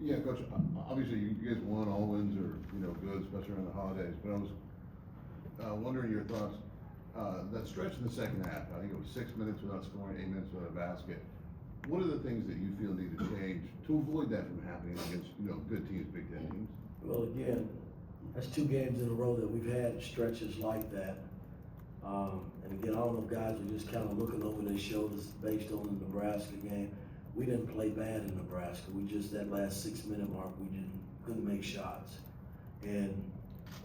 Yeah, Coach, obviously you guys won, all wins are, good, especially around the holidays, but I was, wondering your thoughts. That stretch in the second half, I think it was 6 minutes without scoring, 8 minutes without a basket. What are the things that you feel need to change to avoid that from happening against, good teams, Big Ten teams? Well, again, that's 2 games in a row that we've had stretches like that. And again, I don't know if guys are just kind of looking over their shoulders based on the Nebraska game. We didn't play bad in Nebraska. We just, that last 6 minute mark, couldn't make shots. And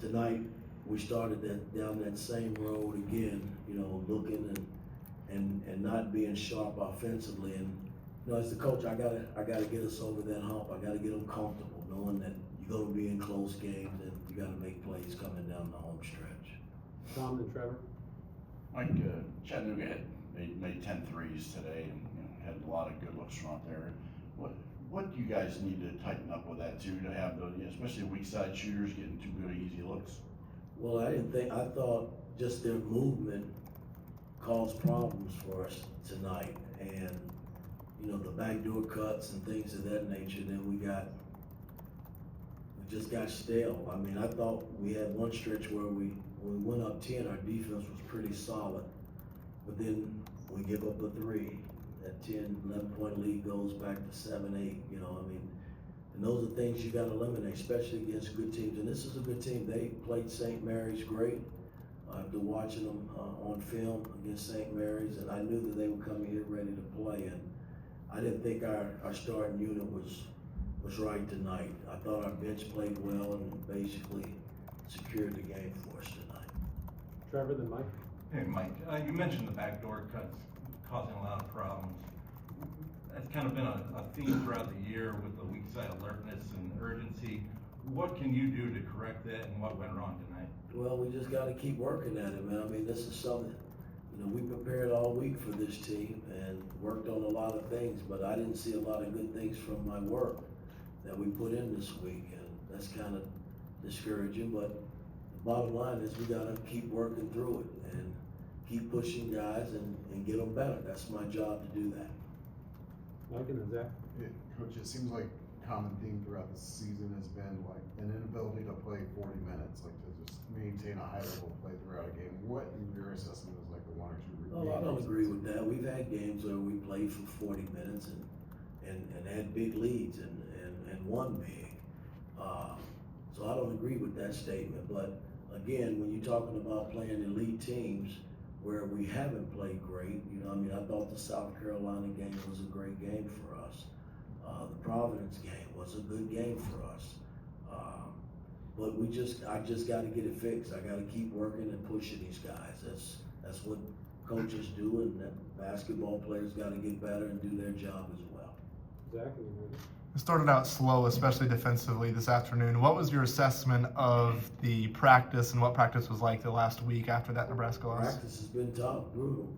tonight, we started down that same road again, looking and not being sharp offensively. And, as the coach, I gotta get us over that hump. I gotta get them comfortable, knowing that you're gonna be in close games and you gotta make plays coming down the home stretch. Tom and Trevor. Mike, Chattanooga had made 10 threes today and had a lot of good looks from out there. What do you guys need to tighten up with that too, to have those, especially weak side shooters getting too good easy looks? Well, I thought just their movement caused problems for us tonight. And, the backdoor cuts and things of that nature, then we just got stale. I mean, I thought we had one stretch where when we went up 10, our defense was pretty solid. But then we give up a 3. That 10, 11-point lead goes back to 7, 8, and those are things you got to eliminate, especially against good teams. And this is a good team. They played St. Mary's great. After watching them on film against St. Mary's, and I knew that they were coming here ready to play. And I didn't think our starting unit was right tonight. I thought our bench played well and basically secured the game for us tonight. Trevor, then Mike. Hey, Mike, you mentioned the backdoor cuts causing a lot of problems. That's kind of been a theme throughout the year with the weak side alertness and urgency. What can you do to correct that, and what went wrong tonight? Well, we just got to keep working at it, man. I mean, this is something, we prepared all week for this team and worked on a lot of things, but I didn't see a lot of good things from my work that we put in this week, and that's kind of discouraging. But the bottom line is we got to keep working through it and keep pushing guys and get them better. That's my job to do that. Mike and then Zach. Yeah, Coach, it seems like common theme throughout the season has been like an inability to play 40 minutes, like to just maintain a high level of play throughout a game. What in your assessment is like the 1 or 2 Oh, I don't agree with that. We've had games where we played for 40 minutes and had big leads and won big. So I don't agree with that statement. But again, when you're talking about playing elite teams where we haven't played great, I thought the South Carolina game was a great game for us. The Providence game was a good game for us. But I just got to get it fixed. I got to keep working and pushing these guys. That's what coaches do, and that basketball players got to get better and do their job as well. Zach and then Randy. It started out slow, especially defensively this afternoon. What was your assessment of the practice and what practice was like the last week after that Nebraska loss? Practice has been tough, brutal.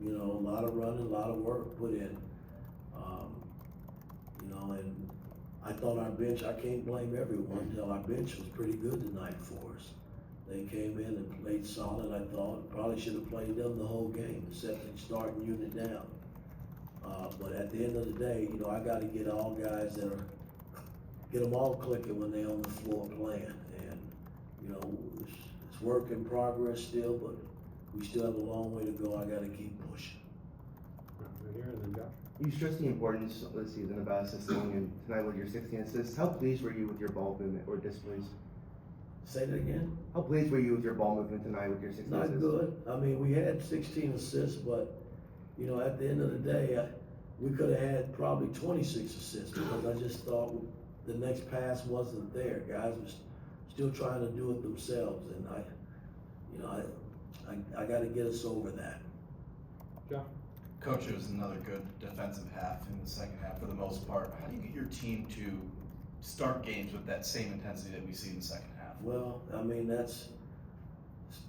A lot of running, a lot of work put in. And I thought our bench, I can't blame everyone, our bench was pretty good tonight for us. They came in and played solid, I thought. Probably should have played them the whole game, except starting unit down. But at the end of the day, I got to get all guys get them all clicking when they're on the floor playing. And, it's work in progress still, but we still have a long way to go. I got to keep pushing. Right here and then Josh. You stressed the importance of the season about assisting, and tonight with your 16 assists. How pleased were you with your ball movement or displays? Say that again? How pleased were you with your ball movement tonight with your 16 assists? Not good. I mean, we had 16 assists, but, at the end of the day, we could have had probably 26 assists because I just thought the next pass wasn't there. Guys were still trying to do it themselves, and I got to get us over that. Josh. Coach, it was another good defensive half in the second half for the most part. How do you get your team to start games with that same intensity that we see in the second half? Well, it's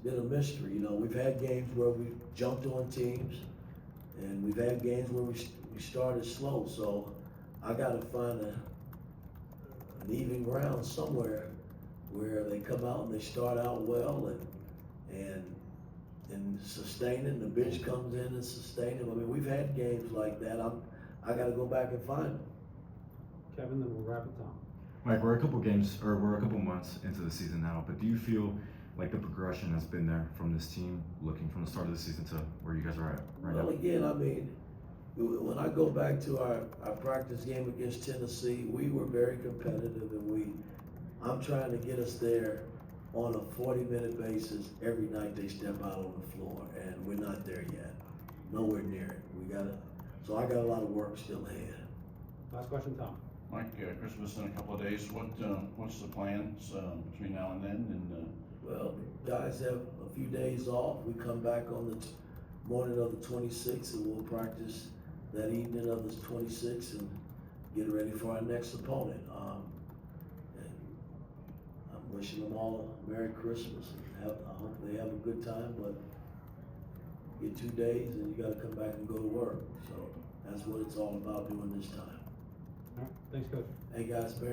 been a mystery. We've had games where we jumped on teams, and we've had games where we started slow. So I got to find an even ground somewhere where they come out and they start out well and sustain it. The bench comes in and sustain it. I mean, we've had games like that. I got to go back and find them. Kevin, then we'll wrap it down. Mike, we're a couple months into the season now, but do you feel like the progression has been there from this team, looking from the start of the season to where you guys are at right Well, now? again, I mean, when I go back to our practice game against Tennessee, we were very competitive, and I'm trying to get us there on a 40-minute basis every night they step out on the floor, and we're not there yet. Nowhere near it. So I got a lot of work still ahead. Last question, Tom. Mike, Christmas in a couple of days, what's the plans, between now and then, and, Well, guys have a few days off. We come back on the morning of the 26th, and we'll practice that evening of the 26th and get ready for our next opponent. And I'm wishing them all a Merry Christmas. And I hope they have a good time, but get 2 days and you gotta come back and go to work. So that's what it's all about doing this time. All right, thanks, Coach. Hey guys, Merry